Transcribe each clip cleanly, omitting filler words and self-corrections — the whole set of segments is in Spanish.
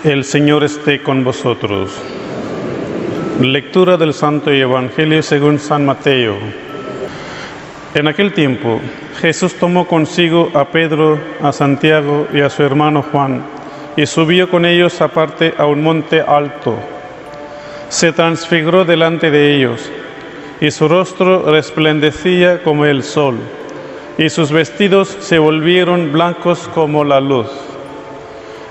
El Señor esté con vosotros. Lectura del Santo Evangelio según San Mateo. En aquel tiempo, Jesús tomó consigo a Pedro, a Santiago y a su hermano Juan, y subió con ellos aparte a un monte alto. Se transfiguró delante de ellos, y su rostro resplandecía como el sol, y sus vestidos se volvieron blancos como la luz.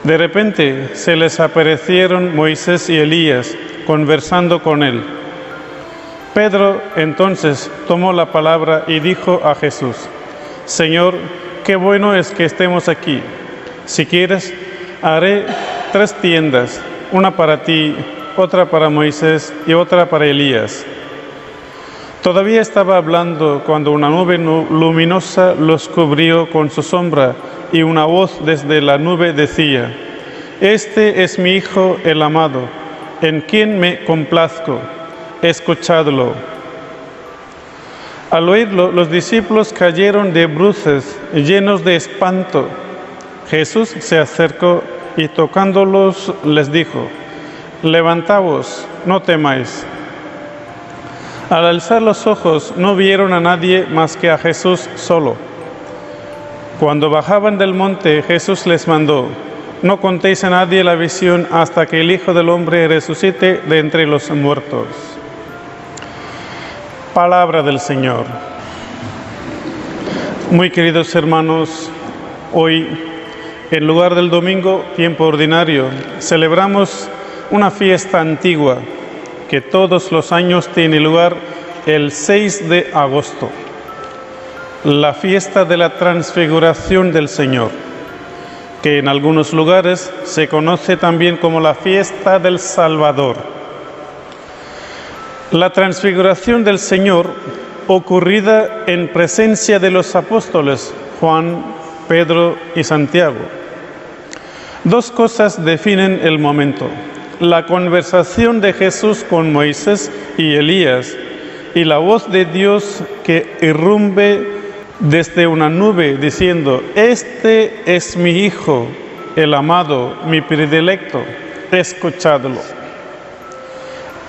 De repente se les aparecieron Moisés y Elías conversando con él. Pedro entonces tomó la palabra y dijo a Jesús: Señor, qué bueno es que estemos aquí. Si quieres, haré 3 tiendas, una para ti, otra para Moisés y otra para Elías. Todavía estaba hablando cuando una nube luminosa los cubrió con su sombra, y una voz desde la nube decía: Este es mi Hijo el amado, en quien me complazco, escuchadlo. Al oírlo, los discípulos cayeron de bruces, llenos de espanto. Jesús se acercó y tocándolos les dijo: Levantaos, no temáis. Al alzar los ojos no vieron a nadie más que a Jesús solo. Cuando bajaban del monte, Jesús les mandó: No contéis a nadie la visión hasta que el Hijo del Hombre resucite de entre los muertos. Palabra del Señor. Muy queridos hermanos, hoy, en lugar del domingo, tiempo ordinario, celebramos una fiesta antigua que todos los años tiene lugar el 6 de agosto. La fiesta de la transfiguración del Señor, que en algunos lugares se conoce también como la fiesta del Salvador. La transfiguración del Señor, ocurrida en presencia de los apóstoles Juan, Pedro y Santiago. 2 cosas definen el momento: la conversación de Jesús con Moisés y Elías, y la voz de Dios que irrumpe desde una nube diciendo: Este es mi Hijo, el amado, mi predilecto, escuchadlo.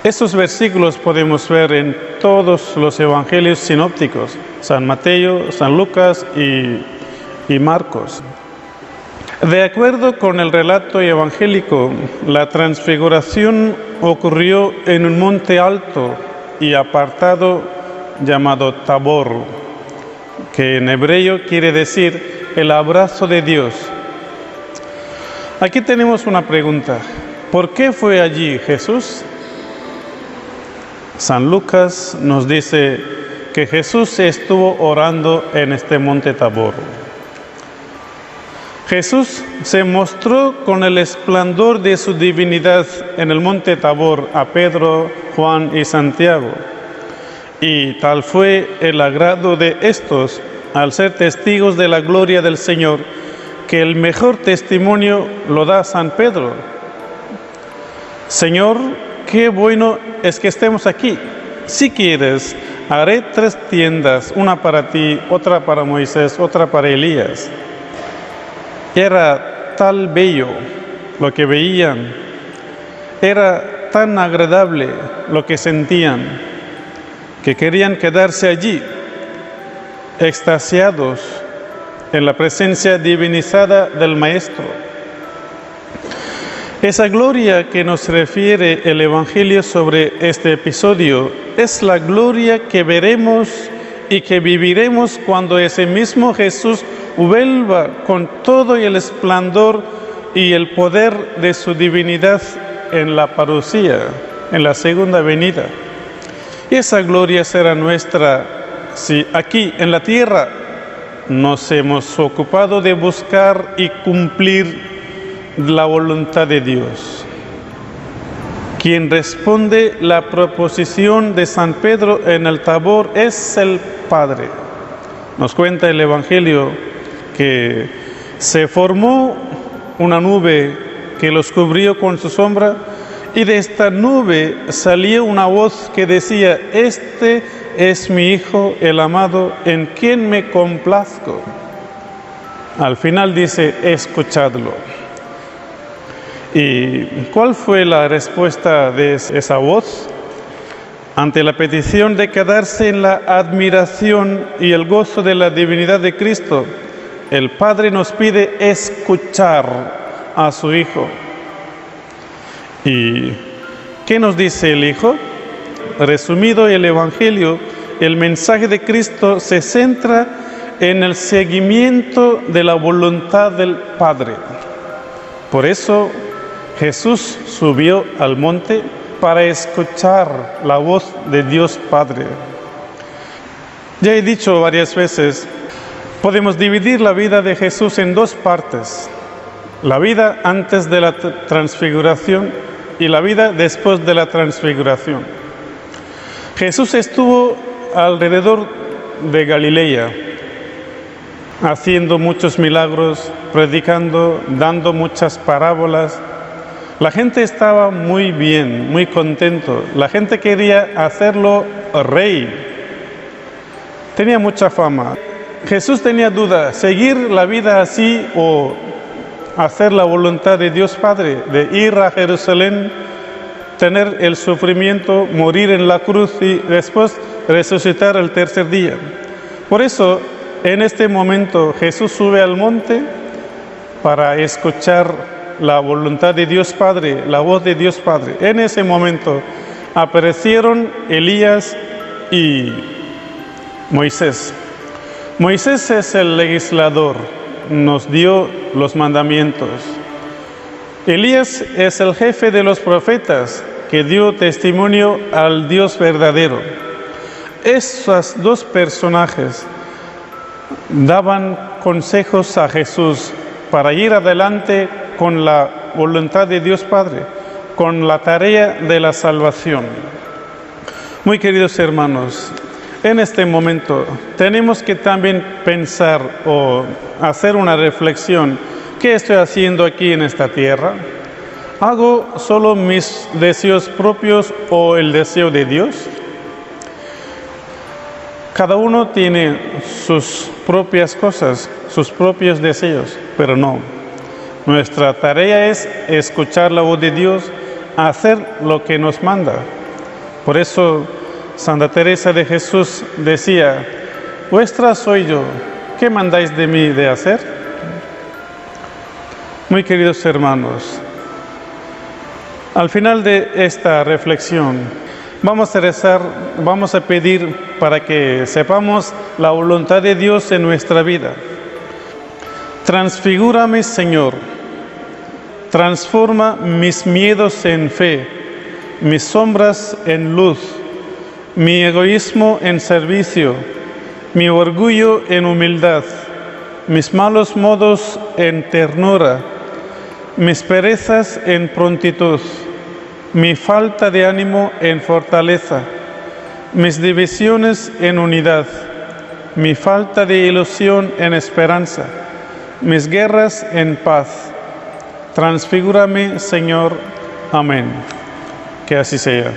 Esos versículos podemos ver en todos los evangelios sinópticos, San Mateo, San Lucas y Marcos. De acuerdo con el relato evangélico, la transfiguración ocurrió en un monte alto y apartado llamado Tabor, que en hebreo quiere decir el abrazo de Dios. Aquí tenemos una pregunta: ¿por qué fue allí Jesús? San Lucas nos dice que Jesús estuvo orando en este monte Tabor. Jesús se mostró con el esplendor de su divinidad en el monte Tabor a Pedro, Juan y Santiago. Y tal fue el agrado de estos al ser testigos de la gloria del Señor, que el mejor testimonio lo da San Pedro. Señor, qué bueno es que estemos aquí. Si quieres, haré 3 tiendas, una para ti, otra para Moisés, otra para Elías. Era tal bello lo que veían, era tan agradable lo que sentían, que querían quedarse allí, extasiados en la presencia divinizada del Maestro. Esa gloria que nos refiere el Evangelio sobre este episodio es la gloria que veremos y que viviremos cuando ese mismo Jesús vuelva con todo el esplendor y el poder de su divinidad en la parucía, en la segunda venida. Y esa gloria será nuestra si aquí en la tierra nos hemos ocupado de buscar y cumplir la voluntad de Dios. Quien responde la proposición de San Pedro en el Tabor es el Padre. Nos cuenta el Evangelio que se formó una nube que los cubrió con su sombra, y de esta nube salió una voz que decía: Este es mi Hijo el amado, en quien me complazco. Al final dice: escuchadlo. ¿Y cuál fue la respuesta de esa voz? Ante la petición de quedarse en la admiración y el gozo de la divinidad de Cristo, el Padre nos pide escuchar a su Hijo. ¿Y qué nos dice el Hijo? Resumido el Evangelio, el mensaje de Cristo se centra en el seguimiento de la voluntad del Padre. Por eso Jesús subió al monte para escuchar la voz de Dios Padre. Ya he dicho varias veces, podemos dividir la vida de Jesús en dos partes: la vida antes de la transfiguración y la vida después de la transfiguración. Jesús estuvo alrededor de Galilea, haciendo muchos milagros, predicando, dando muchas parábolas. La gente estaba muy bien, muy contento. La gente quería hacerlo rey. Tenía mucha fama. Jesús tenía duda, seguir la vida así o hacer la voluntad de Dios Padre, de ir a Jerusalén, tener el sufrimiento, morir en la cruz y después resucitar el tercer día. Por eso, en este momento, Jesús sube al monte para escuchar la voluntad de Dios Padre, la voz de Dios Padre. En ese momento aparecieron Elías y Moisés. Moisés es el legislador, nos dio los mandamientos. Elías es el jefe de los profetas que dio testimonio al Dios verdadero. Esos dos personajes daban consejos a Jesús para ir adelante con la voluntad de Dios Padre, con la tarea de la salvación. Muy queridos hermanos, en este momento tenemos que también pensar o hacer una reflexión. ¿Qué estoy haciendo aquí en esta tierra? ¿Hago solo mis deseos propios o el deseo de Dios? Cada uno tiene sus propias cosas, sus propios deseos, pero no. Nuestra tarea es escuchar la voz de Dios, hacer lo que nos manda. Por eso Santa Teresa de Jesús decía: vuestra soy yo, ¿qué mandáis de mí de hacer? Muy queridos hermanos, al final de esta reflexión vamos a rezar, vamos a pedir para que sepamos la voluntad de Dios en nuestra vida. Transfigúrame, Señor, transforma mis miedos en fe, mis sombras en luz, mi egoísmo en servicio, mi orgullo en humildad, mis malos modos en ternura, mis perezas en prontitud, mi falta de ánimo en fortaleza, mis divisiones en unidad, mi falta de ilusión en esperanza, mis guerras en paz. Transfigúrame, Señor. Amén. Que así sea.